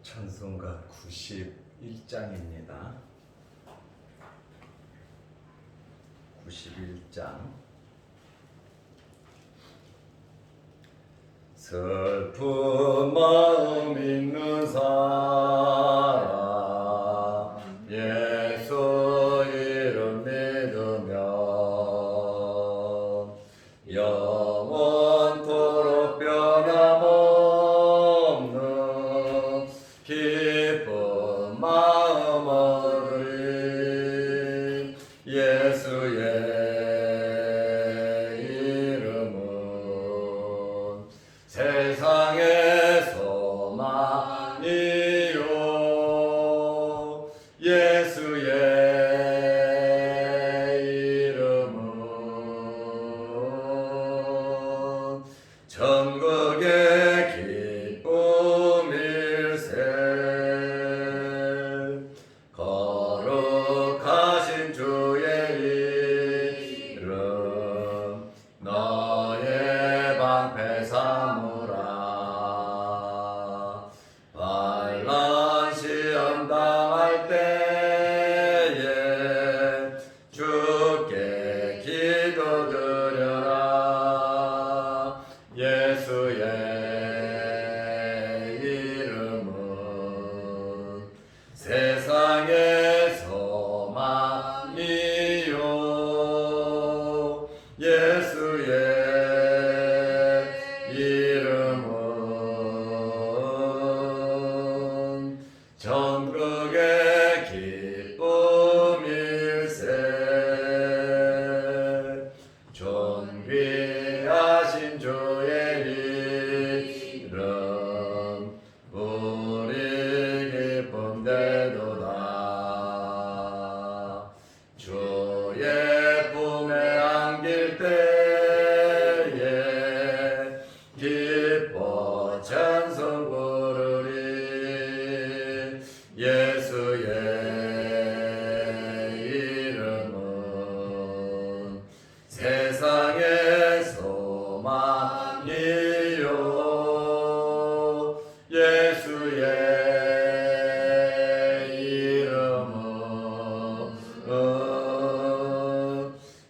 찬송가 91장입니다. 91장. 슬픈 마음 있는 사람 예수 이름 믿으면 영원토록 변함없는 기쁜 마음 얻으리. 예수의 이름은 세상의 소망이요. 예수의 이름은 전국의 기쁨일세. 거룩하신 주의 이름 너의 방패 삼으라. 반란 시험 당할 때에 주께 기도드려라. 예수의 이름은 세상의 소망이요. 예수의 이름은 전국의 기쁨일세. 존귀하신 주의 이름 우리 기쁨되도다. 주의 품에 안길 때에 기뻐 찬송 부르리. 예수의 이름은 세상의 소망이요. 예수의 이름은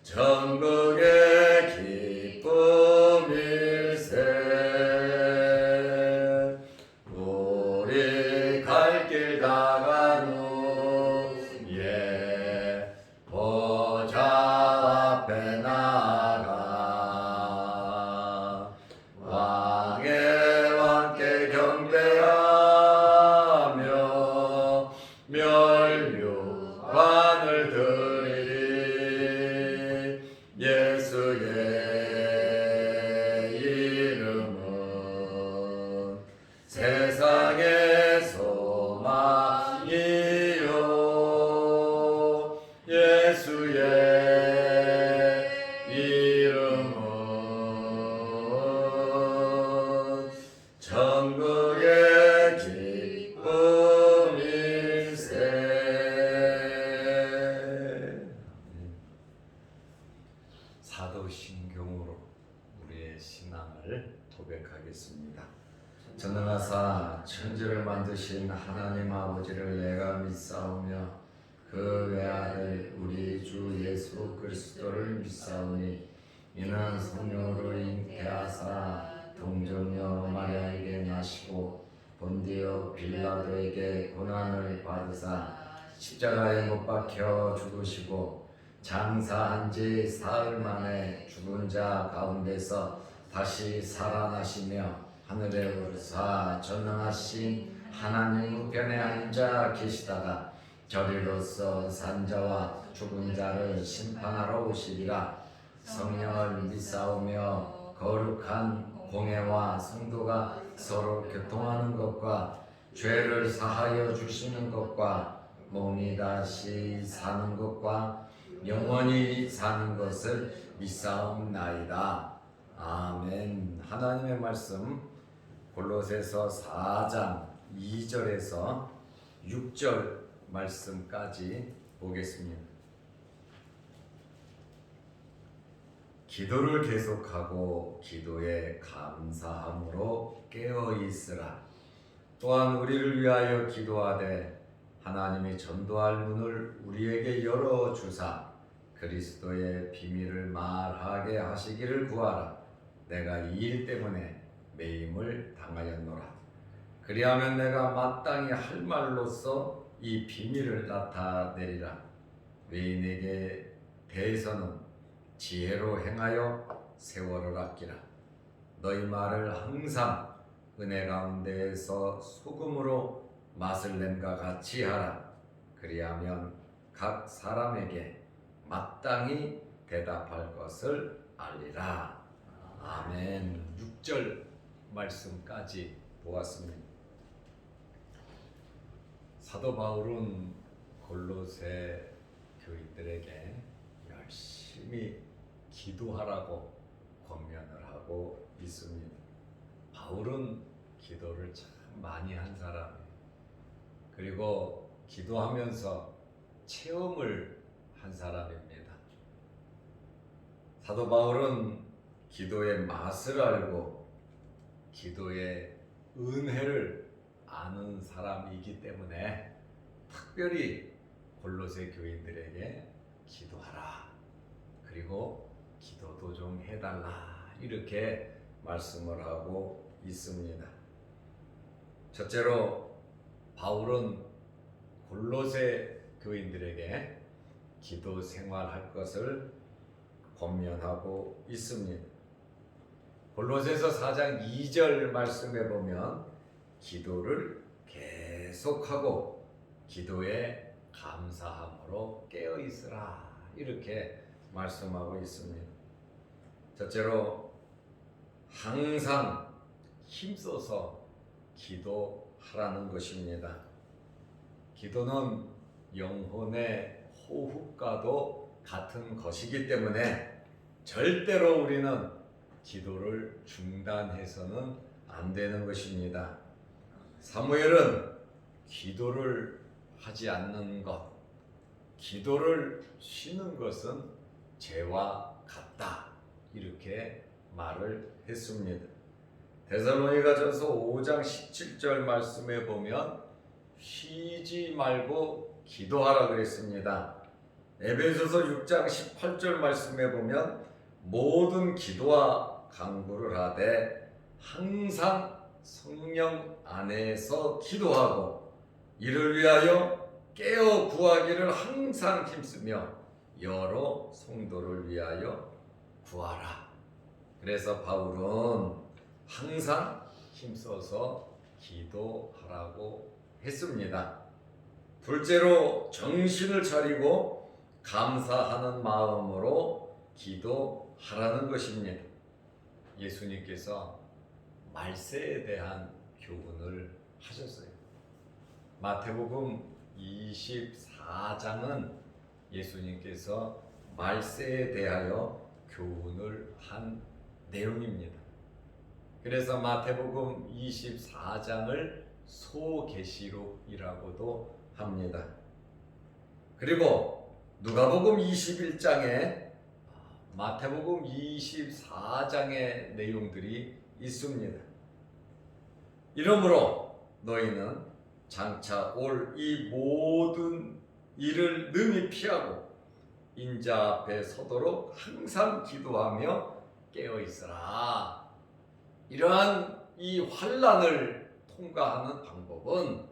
전국의 기쁨일세. 우리 갈 길 다간 후에 보좌 앞에 나가 왕의 왕께 경배하며 멸류관을 드리리. 예수의 이름은 세상의 소망이요. 예수의 이름은 전국의 기쁨일세. 사도신경으로 우리의 신앙을 고백하겠습니다. 전능하사 천지를 만드신 하나님 아버지를 내가 믿사오며 그 외아들 우리 주 예수 그리스도를 믿사오니 이는 성령으로 잉태하사 동정녀 마리아에게 나시고 본디오 빌라도에게 고난을 받으사 십자가에 못 박혀 죽으시고 장사한 지 사흘 만에 죽은 자 가운데서 다시 살아나시며 하늘에 오르사 전능하신 하나님 우편에 앉아 계시다가 저리로서 산자와 죽은 자를 심판하러 오시리라. 성령을 믿사오며 거룩한 공회와 성도가 서로 교통하는 것과 죄를 사하여 주시는 것과 몸이 다시 사는 것과 영원히 사는 것을 믿사옵나이다. 아멘. 하나님의 말씀 골로새서 4장 2절에서 6절 말씀까지 보겠습니다. 기도를 계속하고 기도에 감사함으로 깨어 있으라. 또한 우리를 위하여 기도하되 하나님이 전도할 문을 우리에게 열어주사 그리스도의 비밀을 말하게 하시기를 구하라. 내가 이 일 때문에 매임을 당하였노라. 그리하면 내가 마땅히 할 말로써 이 비밀을 나타내리라. 외인에게 대해서는 지혜로 행하여 세월을 아끼라. 너희 말을 항상 은혜 가운데에서 소금으로 맛을 낸과 같이 하라. 그리하면 각 사람에게 마땅히 대답할 것을 알리라. 아멘. 6절 말씀까지 보았습니다. 사도 바울은 골로새 교인들에게 열심히 기도하라고 권면을 하고 있습니다. 바울은 기도를 참 많이 한 사람이에요. 그리고 기도하면서 체험을 한 사람입니다. 사도 바울은 기도의 맛을 알고 기도의 은혜를 아는 사람이기 때문에 특별히 골로새 교인들에게 기도하라. 그리고 기도도 좀 해달라. 이렇게 말씀을 하고 있습니다. 첫째로 바울은 골로새 교인들에게 기도 생활할 것을 권면하고 있습니다. 골로새서 4장 2절 말씀에 보면 기도를 계속하고 기도에 감사함으로 깨어 있으라 이렇게 말씀하고 있습니다. 첫째로 항상 힘써서 기도하라는 것입니다. 기도는 영혼의 호흡과도 같은 것이기 때문에 절대로 우리는 기도를 중단해서는 안 되는 것입니다. 사무엘은 기도를 하지 않는 것, 기도를 쉬는 것은 죄와 같다 이렇게 말을 했습니다. 데살로니가전서 5장 17절 말씀에 보면 쉬지 말고 기도하라 그랬습니다. 에베소서 6장 18절 말씀에 보면 모든 기도와 간구를 하되 항상 성령 안에서 기도하고 이를 위하여 깨어 구하기를 항상 힘쓰며 여러 성도를 위하여 구하라. 그래서 바울은 항상 힘써서 기도하라고 했습니다. 둘째로 정신을 차리고 감사하는 마음으로 기도하라는 것입니다. 예수님께서 말세에 대한 교훈을 하셨어요. 마태복음 24장은 예수님께서 말세에 대하여 교훈을 한 내용입니다. 그래서 마태복음 24장을 소계시록이라고도 합니다. 그리고 누가복음 21장에 마태복음 24장의 내용들이 있습니다. 이러므로 너희는 장차 올 이 모든 일을 능히 피하고 인자 앞에 서도록 항상 기도하며 깨어 있으라. 이러한 이 환난을 통과하는 방법은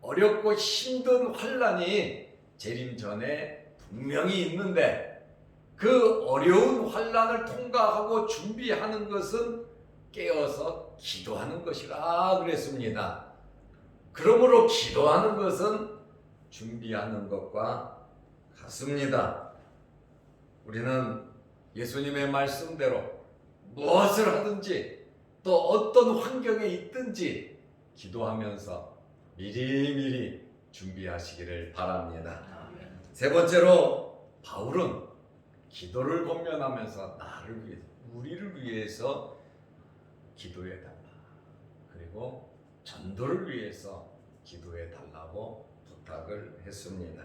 어렵고 힘든 환난이 재림 전에 분명히 있는데 그 어려운 환난을 통과하고 준비하는 것은 깨어서 기도하는 것이라 그랬습니다. 그러므로 기도하는 것은 준비하는 것과 같습니다. 우리는 예수님의 말씀대로 무엇을 하든지 또 어떤 환경에 있든지 기도하면서 미리미리 준비하시기를 바랍니다. 세 번째로 바울은 기도를 권면하면서 나를 위해서, 우리를 위해서 기도해 달라. 그리고 전도를 위해서 기도해 달라고 부탁을 했습니다.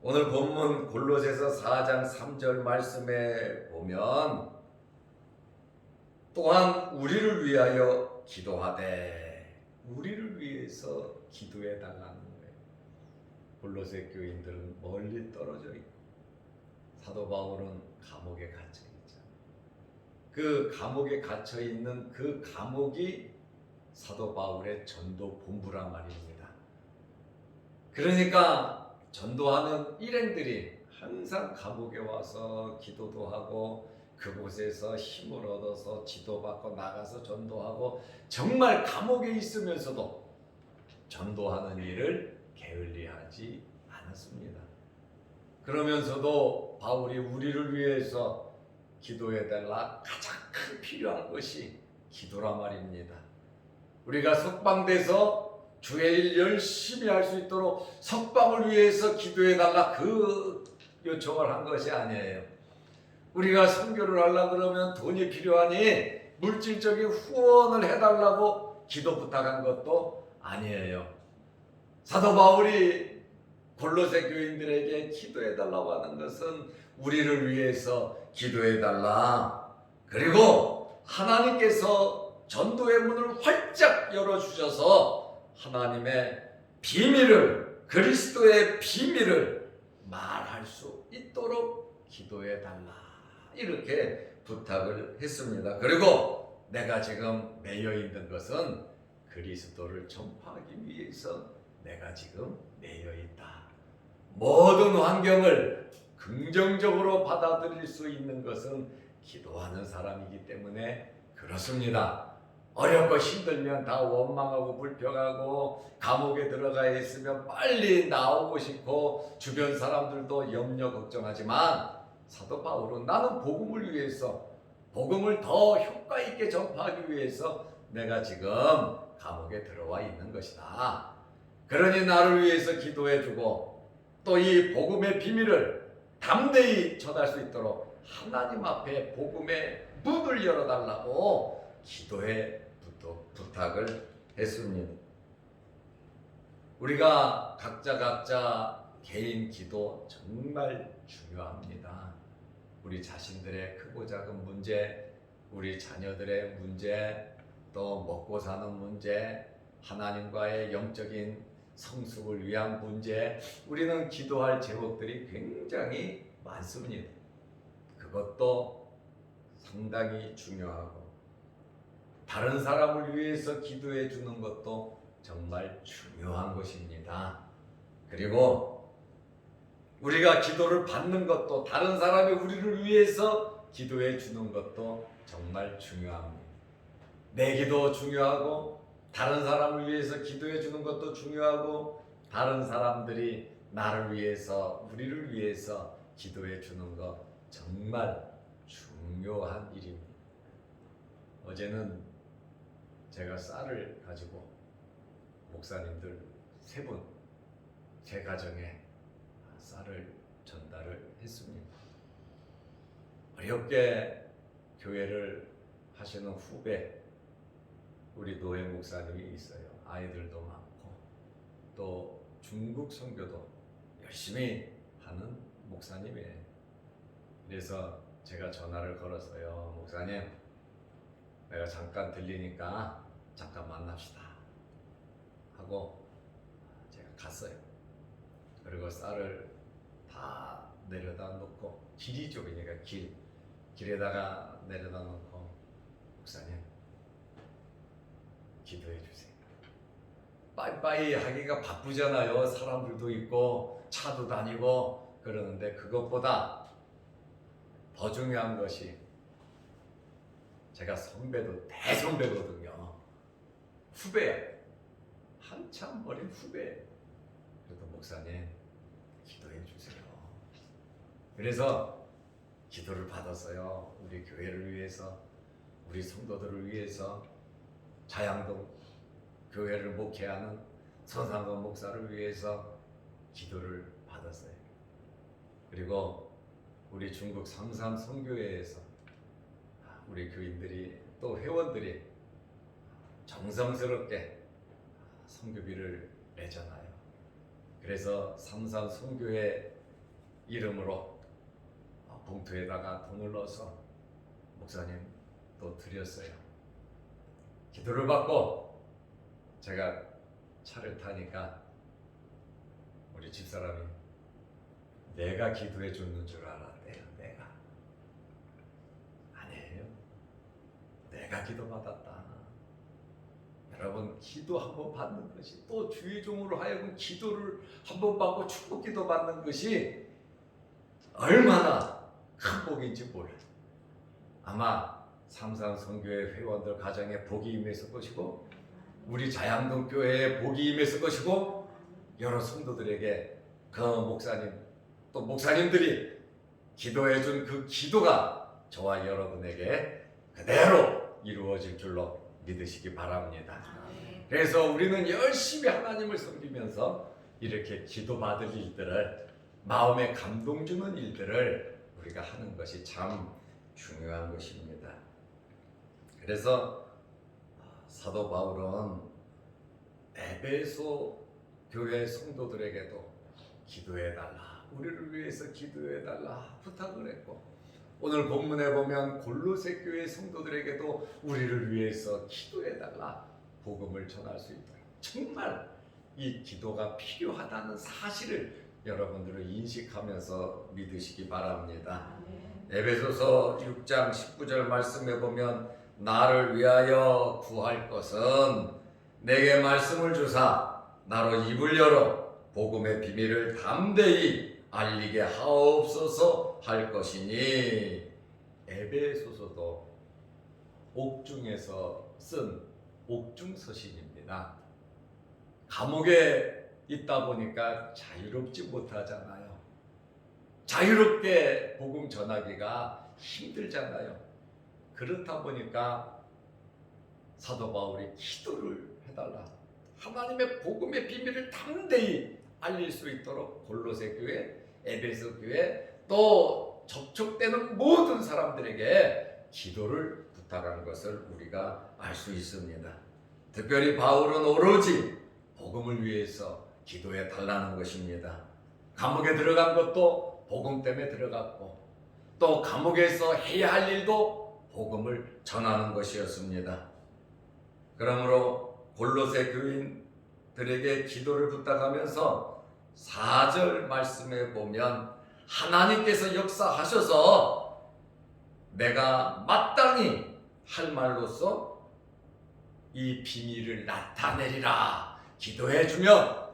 오늘 본문 골로새서 4장 3절 말씀에 보면 또한 우리를 위하여 기도하되 우리를 위해서 기도해 달라는 거예요. 골로새 교인들은 멀리 떨어져 있고 사도 바울은 감옥에 갇혀 있잖아요. 그 감옥에 갇혀 있는 그 감옥이 사도 바울의 전도 본부란 말입니다. 그러니까 전도하는 일행들이 항상 감옥에 와서 기도도 하고 그곳에서 힘을 얻어서 지도받고 나가서 전도하고 정말 감옥에 있으면서도 전도하는 일을 게을리하지 않았습니다. 그러면서도 바울이 우리를 위해서 기도해달라 가장 큰 필요한 것이 기도라 말입니다. 우리가 석방돼서 주의 일 열심히 할 수 있도록 석방을 위해서 기도해달라 그 요청을 한 것이 아니에요. 우리가 선교를 하려고 그러면 돈이 필요하니 물질적인 후원을 해달라고 기도 부탁한 것도 아니에요. 사도 바울이 골로새 교인들에게 기도해달라고 하는 것은 우리를 위해서 기도해달라. 그리고 하나님께서 전도의 문을 활짝 열어주셔서 하나님의 비밀을, 그리스도의 비밀을 말할 수 있도록 기도해달라. 이렇게 부탁을 했습니다. 그리고 내가 지금 매여 있는 것은 그리스도를 전파하기 위해서 내가 지금 매여 있다. 모든 환경을 긍정적으로 받아들일 수 있는 것은 기도하는 사람이기 때문에 그렇습니다. 어렵고 힘들면 다 원망하고 불평하고 감옥에 들어가 있으면 빨리 나오고 싶고 주변 사람들도 염려 걱정하지만 사도 바울은 나는 복음을 위해서 복음을 더 효과 있게 전파하기 위해서 내가 지금 감옥에 들어와 있는 것이다. 그러니 나를 위해서 기도해주고 또 이 복음의 비밀을 담대히 전할 수 있도록 하나님 앞에 복음의 문을 열어달라고 기도해 부탁을 했습니다. 우리가 각자 개인 기도 정말 중요합니다. 우리 자신들의 크고 작은 문제, 우리 자녀들의 문제, 또 먹고 사는 문제, 하나님과의 영적인 성숙을 위한 문제, 우리는 기도할 제목들이 굉장히 많습니다. 그것도 상당히 중요하고 다른 사람을 위해서 기도해 주는 것도 정말 중요한 것입니다. 그리고 우리가 기도를 받는 것도 다른 사람이 우리를 위해서 기도해 주는 것도 정말 중요합니다. 내 기도 중요하고 다른 사람을 위해서 기도해 주는 것도 중요하고 다른 사람들이 나를 위해서 우리를 위해서 기도해 주는 것 정말 중요한 일입니다. 어제는 제가 쌀을 가지고 목사님들 3분 제 가정에 쌀을 전달을 했습니다. 어렵게 교회를 하시는 후배 우리 노예 목사님이 있어요. 아이들도 많고 또 중국 선교도 열심히 하는 목사님이에요. 그래서 제가 전화를 걸었어요. 목사님, 내가 잠깐 들리니까 잠깐 만납시다 하고 제가 갔어요. 그리고 쌀을 다 내려다 놓고 길이 좁으니까 길에다가 내려다 놓고 목사님 기도해 주세요. 빠이빠이 하기가 바쁘잖아요. 사람들도 있고 차도 다니고 그러는데 그것보다 더 중요한 것이 제가 선배도 대선배거든요. 후배야. 한참 어린 후배. 그래도 목사님 기도해 주세요. 그래서 기도를 받았어요. 우리 교회를 위해서, 우리 성도들을 위해서, 자양동 교회를 목회하는 선상권 목사를 위해서 기도를 받았어요. 그리고 우리 중국 성산 선교회에서 우리 교인들이 또 회원들이 정성스럽게 선교비를 내잖아요. 그래서 삼산 선교회 이름으로 봉투에다가 돈을 넣어서 목사님 또 드렸어요. 기도를 받고 제가 차를 타니까 우리 집사람이 내가 기도해 줬는 줄 알았대요. 아니에요. 내가 기도받았다. 여러분, 기도 한번 받는 것이, 또 주의 종으로 하여금 기도를 한번 받고 축복 기도 받는 것이 얼마나 큰 복인지 몰라요. 아마 삼산 선교회 회원들 가정에 복이 임했을 것이고, 우리 자양동 교회에 복이 임했을 것이고, 여러 성도들에게 그 목사님, 또 목사님들이 기도해 준 그 기도가 저와 여러분에게 그대로 이루어질 줄로 믿으시기 바랍니다. 그래서 우리는 열심히 하나님을 섬기면서 이렇게 기도받을 일들을, 마음에 감동 주는 일들을 우리가 하는 것이 참 중요한 것입니다. 그래서 사도 바울은 에베소 교회 성도들에게도 기도해달라, 우리를 위해서 기도해달라 부탁을 했고, 오늘 본문에 보면 골로새 교회 성도들에게도 우리를 위해서 기도해달라, 복음을 전할 수 있도록, 정말 이 기도가 필요하다는 사실을 여러분들은 인식하면서 믿으시기 바랍니다. 에베소서 6장 19절 말씀에 보면 나를 위하여 구할 것은 내게 말씀을 주사 나로 입을 열어 복음의 비밀을 담대히 알리게 하옵소서 할 것이니, 에베소서도 옥중에서 쓴 옥중 서신입니다. 감옥에 있다 보니까 자유롭지 못하잖아요. 자유롭게 복음 전하기가 힘들잖아요. 그렇다 보니까 사도 바울이 기도를 해달라, 하나님의 복음의 비밀을 담대히 알릴 수 있도록 골로새 교회, 에베소 교회, 또 접촉되는 모든 사람들에게 기도를 부탁한 것을 우리가 알 수 있습니다. 특별히 바울은 오로지 복음을 위해서 기도해 달라는 것입니다. 감옥에 들어간 것도 복음 때문에 들어갔고, 또 감옥에서 해야 할 일도 복음을 전하는 것이었습니다. 그러므로 골로새 교인들에게 기도를 부탁하면서 4절 말씀에 보면 하나님께서 역사하셔서 내가 마땅히 할 말로서 이 비밀을 나타내리라 기도해주면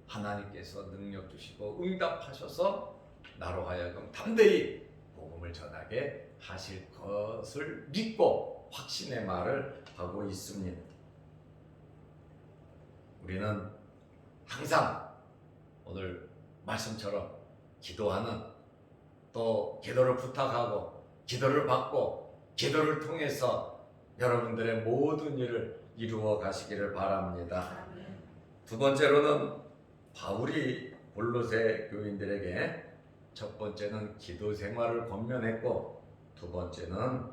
하나님께서 능력 주시고 응답하셔서 나로 하여금 담대히 복음을 전하게 하실 것을 믿고 확신의 말을 하고 있습니다. 우리는 항상 오늘 말씀처럼 기도하는, 또 기도를 부탁하고 기도를 받고 기도를 통해서 여러분들의 모든 일을 이루어 가시기를 바랍니다. 두 번째로는 바울이 골로새 교인들에게 첫 번째는 기도 생활을 권면했고, 두 번째는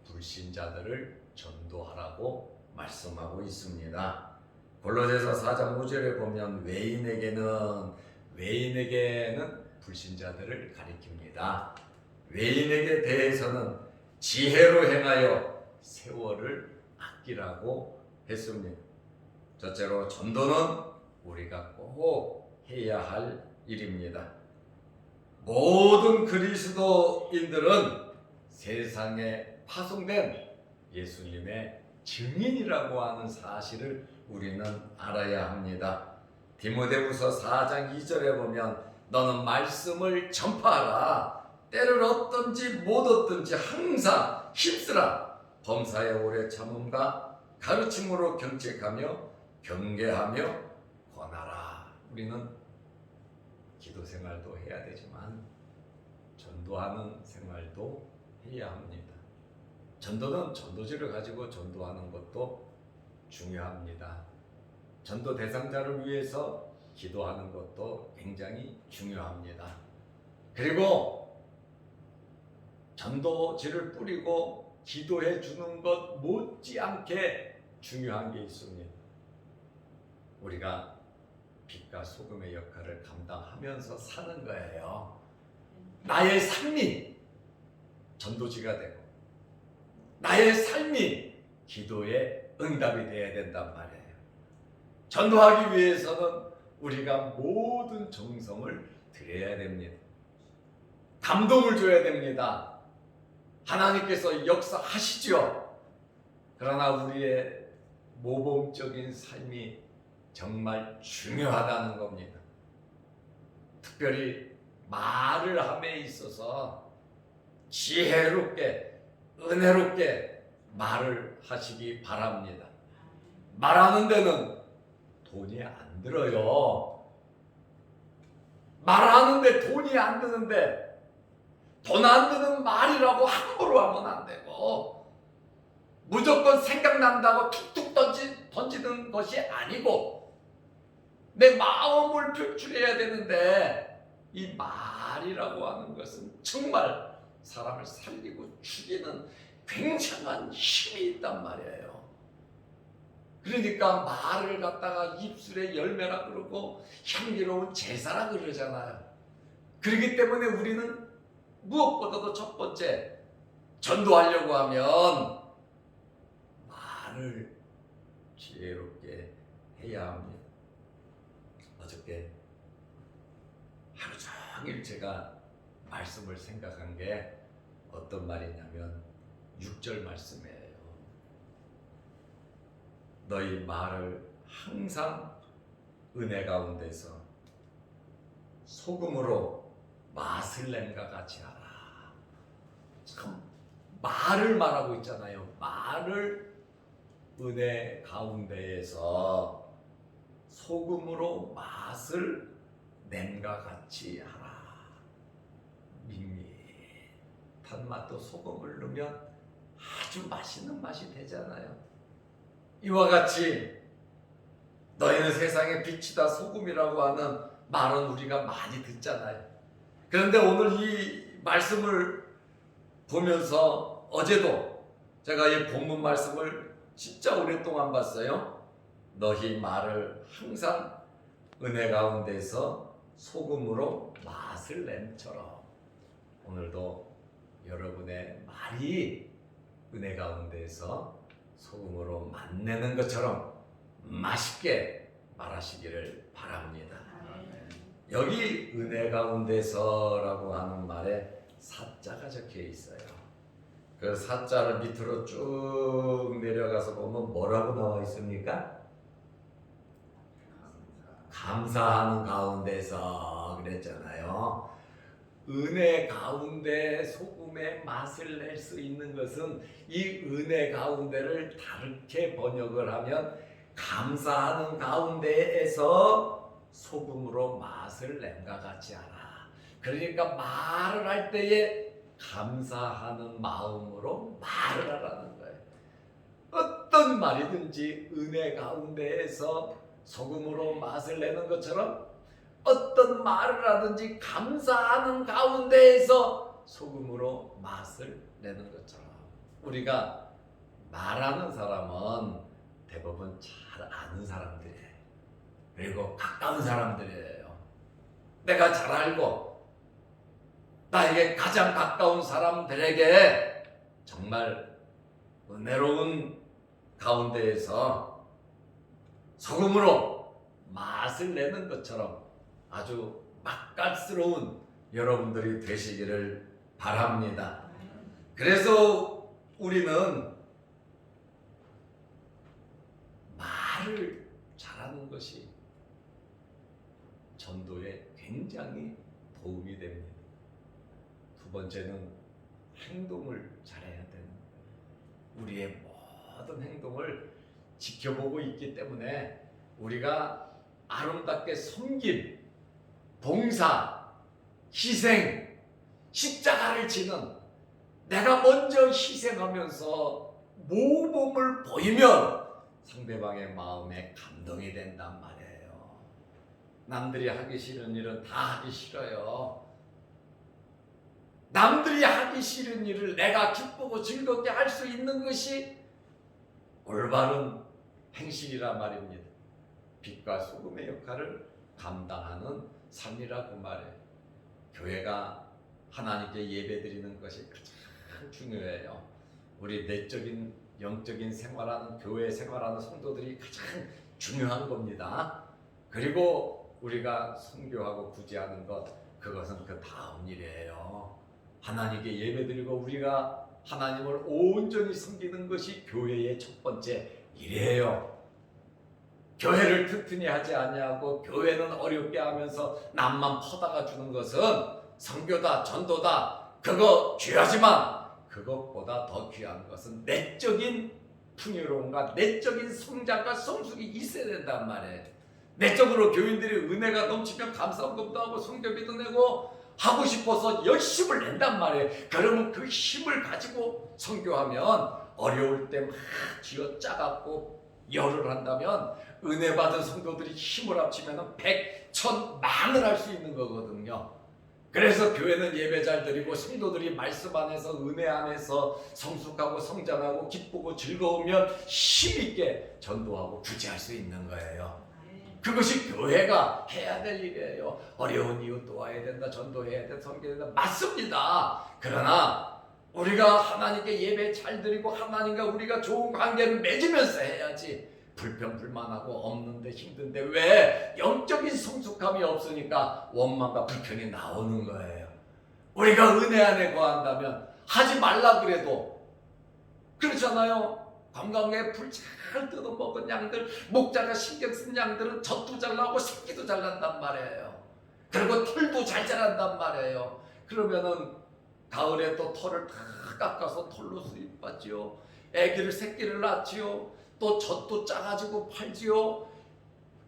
불신자들을 전도하라고 말씀하고 있습니다. 골로새서 4장 5절에 보면 외인에게는 불신자들을 가리킵니다. 외인에게 대해서는 지혜로 행하여 세월을 아끼라고 했습니다. 첫째로 전도는 우리가 꼭 해야 할 일입니다. 모든 그리스도인들은 세상에 파송된 예수님의 증인이라고 하는 사실을 우리는 알아야 합니다. 디모데후서 4장 2절에 보면 너는 말씀을 전파하라. 때를 얻든지 못 얻든지 항상 힘쓰라. 범사에 오래 참음과 가르침으로 경책하며 경계하며 권하라. 우리는 기도 생활도 해야 되지만 전도하는 생활도 해야 합니다. 전도는 전도지를 가지고 전도하는 것도 중요합니다. 전도 대상자를 위해서 기도하는 것도 굉장히 중요합니다. 그리고 전도지를 뿌리고 기도해 주는 것 못지않게 중요한 게 있습니다. 우리가 빛과 소금의 역할을 감당하면서 사는 거예요. 나의 삶이 전도지가 되고 나의 삶이 기도의 응답이 되어야 된단 말이에요. 전도하기 위해서는 우리가 모든 정성을 들여야 됩니다. 감동을 줘야 됩니다. 하나님께서 역사하시죠. 그러나 우리의 모범적인 삶이 정말 중요하다는 겁니다. 특별히 말을 함에 있어서 지혜롭게 은혜롭게 말을 하시기 바랍니다. 말하는 데는 돈이 안 들어요. 말하는데 돈이 안 드는데 돈 안 드는 말이라고 함부로 하면 안 되고 무조건 생각난다고 툭툭 던지는 것이 아니고 내 마음을 표출해야 되는데 이 말이라고 하는 것은 정말 사람을 살리고 죽이는 굉장한 힘이 있단 말이에요. 그러니까 말을 갖다가 입술의 열매라 그러고 향기로운 제사라 그러잖아요. 그렇기 때문에 우리는 무엇보다도 첫 번째 전도하려고 하면 말을 지혜롭게 해야 합니다. 어저께 하루 종일 제가 말씀을 생각한 게 어떤 말이냐면 6절 말씀이에요. 너희 말을 항상 은혜 가운데서 소금으로 맛을 낸과 같이 하라. 참 말을 말하고 있잖아요. 말을 은혜 가운데에서 소금으로 맛을 낸과 같이 하라. 밋밋한 맛도 소금을 넣으면 아주 맛있는 맛이 되잖아요. 이와 같이 너희는 세상의 빛이다 소금이라고 하는 말은 우리가 많이 듣잖아요. 그런데 오늘 이 말씀을 보면서 어제도 제가 이 본문 말씀을 진짜 오랫동안 봤어요. 너희 말을 항상 은혜 가운데서 소금으로 맛을 낸처럼 오늘도 여러분의 말이 은혜 가운데서 소금으로 맛내는 것처럼 맛있게 말하시기를 바랍니다. 여기 은혜 가운데서라고 하는 말에 사자가 적혀 있어요. 그 사자를 밑으로 쭉 내려가서 보면 뭐라고 나와 있습니까? 감사하는 가운데서 그랬잖아요. 은혜 가운데 소금의 맛을 낼 수 있는 것은 이 은혜 가운데를 다르게 번역을 하면 감사하는 가운데에서 소금으로 맛을 낸과 같이 하라. 그러니까 말을 할 때에 감사하는 마음으로 말을 하라는 거예요. 어떤 말이든지 은혜 가운데에서 소금으로 맛을 내는 것처럼 어떤 말을 하든지 감사하는 가운데에서 소금으로 맛을 내는 것처럼 우리가 말하는 사람은 대부분 잘 아는 사람들이에요. 그리고 가까운 사람들이에요. 내가 잘 알고 나에게 가장 가까운 사람들에게 정말 은혜로운 가운데에서 소금으로 맛을 내는 것처럼 아주 맛깔스러운 여러분들이 되시기를 바랍니다. 그래서 우리는 말을 잘하는 것이 전도에 굉장히 도움이 됩니다. 두 번째는 행동을 잘해야 되는 거예요. 우리의 모든 행동을 지켜보고 있기 때문에 우리가 아름답게 섬김, 봉사, 희생, 십자가를 지는 내가 먼저 희생하면서 모범을 보이면 상대방의 마음에 감동이 된단 말이에요. 남들이 하기 싫은 일은 다 하기 싫어요. 남들이 하기 싫은 일을 내가 기쁘고 즐겁게 할 수 있는 것이 올바른 행실이란 말입니다. 빛과 소금의 역할을 감당하는 삶이라 그 말이에요. 교회가 하나님께 예배드리는 것이 가장 중요해요. 우리 내적인 영적인 생활하는 교회 생활하는 성도들이 가장 중요한 겁니다. 그리고 우리가 선교하고 구제하는 것, 그것은 그 다음 일이에요. 하나님께 예배드리고 우리가 하나님을 온전히 섬기는 것이 교회의 첫 번째 일이에요. 교회를 튼튼히 하지 아니하고 교회는 어렵게 하면서 남만 퍼다가 주는 것은 선교다, 전도다, 그거 귀하지만 그것보다 더 귀한 것은 내적인 풍요로움과 내적인 성장과 성숙이 있어야 된단 말이에요. 내적으로 교인들이 은혜가 넘치면 감사헌금도 하고 성교비도 내고 하고 싶어서 열심을 낸단 말이에요. 그러면 그 힘을 가지고 선교하면 어려울 때 막 쥐어짜갖고 열을 한다면 은혜 받은 성도들이 힘을 합치면 100, 1000, 만을 할 수 있는 거거든요. 그래서 교회는 예배 잘 드리고 성도들이 말씀 안에서 은혜 안에서 성숙하고 성장하고 기쁘고 즐거우면 힘있게 전도하고 구제할 수 있는 거예요. 그것이 교회가 해야 될 일이에요. 어려운 이웃 도와야 된다, 전도해야 된다, 섬겨야 된다, 맞습니다. 그러나 우리가 하나님께 예배 잘 드리고 하나님과 우리가 좋은 관계를 맺으면서 해야지. 불평불만하고 없는데 힘든데 왜? 영적인 성숙함이 없으니까 원망과 불평이 나오는 거예요. 우리가 은혜 안에 거한다면 하지 말라 그래도 그렇잖아요. 관광에 풀 잘 뜯어먹은 양들, 목자가 신경 쓴 양들은 젖도 잘 나오고 새끼도 잘 난단 말이에요. 그리고 털도 잘 자란단 말이에요. 그러면은 가을에 또 털을 다 깎아서 털로 수입받지요. 애기를 새끼를 낳지요. 또 젖도 짜가지고 팔지요.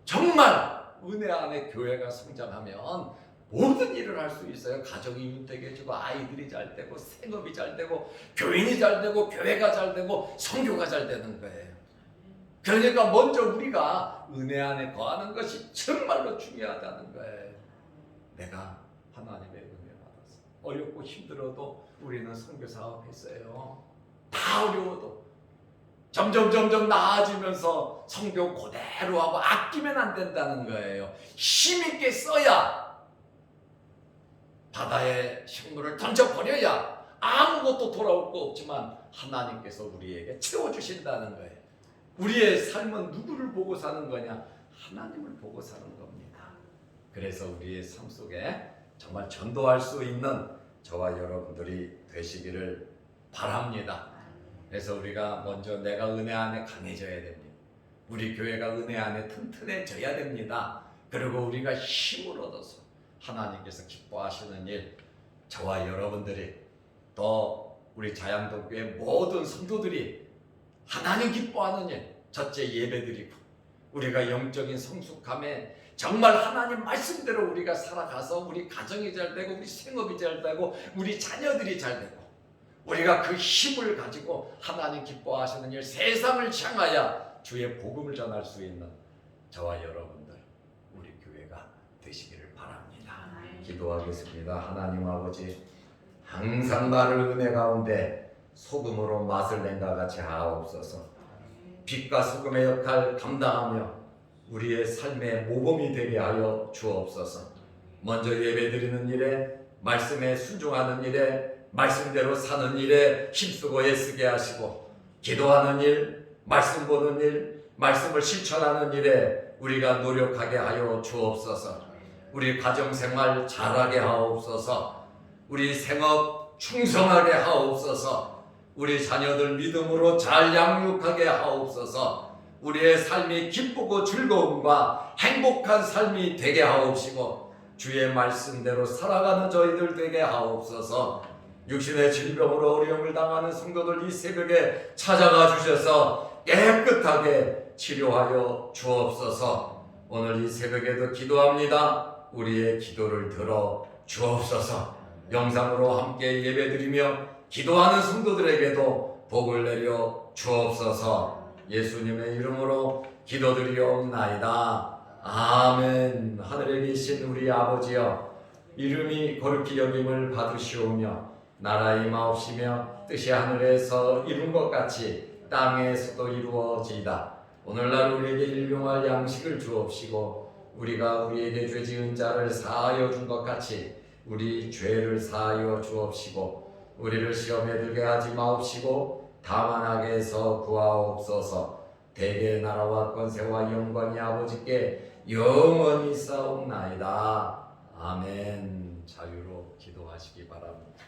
정말 은혜 안에 교회가 성장하면 모든 일을 할 수 있어요. 가정이 윤택해지고 아이들이 잘 되고 생업이 잘 되고 교인이 잘 되고 교회가 잘 되고 선교가 잘 되는 거예요. 그러니까 먼저 우리가 은혜 안에 거하는 것이 정말로 중요하다는 거예요. 내가 하나님의 은혜 받았어. 어렵고 힘들어도 우리는 선교 사업 했어요. 다 어려워도 점점 나아지면서 선교 그대로 하고 아끼면 안 된다는 거예요. 힘있게 써야 바다에 식물을 던져버려야 아무것도 돌아올 거 없지만 하나님께서 우리에게 채워주신다는 거예요. 우리의 삶은 누구를 보고 사는 거냐? 하나님을 보고 사는 겁니다. 그래서 우리의 삶 속에 정말 전도할 수 있는 저와 여러분들이 되시기를 바랍니다. 그래서 우리가 먼저 내가 은혜 안에 강해져야 됩니다. 우리 교회가 은혜 안에 튼튼해져야 됩니다. 그리고 우리가 힘을 얻어서 하나님께서 기뻐하시는 일, 저와 여러분들이 또 우리 자양동교회 모든 성도들이 하나님 기뻐하는 일, 첫째 예배드리고 우리가 영적인 성숙함에 정말 하나님 말씀대로 우리가 살아가서 우리 가정이 잘 되고 우리 생업이 잘 되고 우리 자녀들이 잘 되고 우리가 그 힘을 가지고 하나님 기뻐하시는 일, 세상을 향하여 주의 복음을 전할 수 있는 저와 여러분들 우리 교회가 되시기를 바랍니다. 기도하겠습니다. 하나님 아버지, 항상 나를 은혜 가운데 소금으로 맛을 낸과 같이 하옵소서. 빛과 소금의 역할 감당하며 우리의 삶의 모범이 되게 하여 주옵소서. 먼저 예배드리는 일에, 말씀에 순종하는 일에, 말씀대로 사는 일에 힘쓰고 애쓰게 하시고, 기도하는 일, 말씀 보는 일, 말씀을 실천하는 일에 우리가 노력하게 하여 주옵소서. 우리 가정생활 잘하게 하옵소서. 우리 생업 충성하게 하옵소서. 우리 자녀들 믿음으로 잘 양육하게 하옵소서. 우리의 삶이 기쁘고 즐거움과 행복한 삶이 되게 하옵시고 주의 말씀대로 살아가는 저희들 되게 하옵소서. 육신의 질병으로 어려움을 당하는 성도들 이 새벽에 찾아가 주셔서 깨끗하게 치료하여 주옵소서. 오늘 이 새벽에도 기도합니다. 우리의 기도를 들어 주옵소서. 영상으로 함께 예배드리며 기도하는 성도들에게도 복을 내려 주옵소서. 예수님의 이름으로 기도드리옵나이다. 아멘. 하늘에 계신 우리 아버지여, 이름이 거룩히 여김을 받으시오며 나라 임하옵시며 뜻이 하늘에서 이룬 것 같이 땅에서도 이루어지이다. 오늘날 우리에게 일용할 양식을 주옵시고 우리가 우리에게 죄 지은 자를 사하여 준 것 같이 우리 죄를 사하여 주옵시고 우리를 시험에 들게 하지 마옵시고 다만 악에서 구하옵소서. 대개의 나라와 권세와 영광이 아버지께 영원히 싸움나이다. 아멘. 자유로 기도하시기 바랍니다.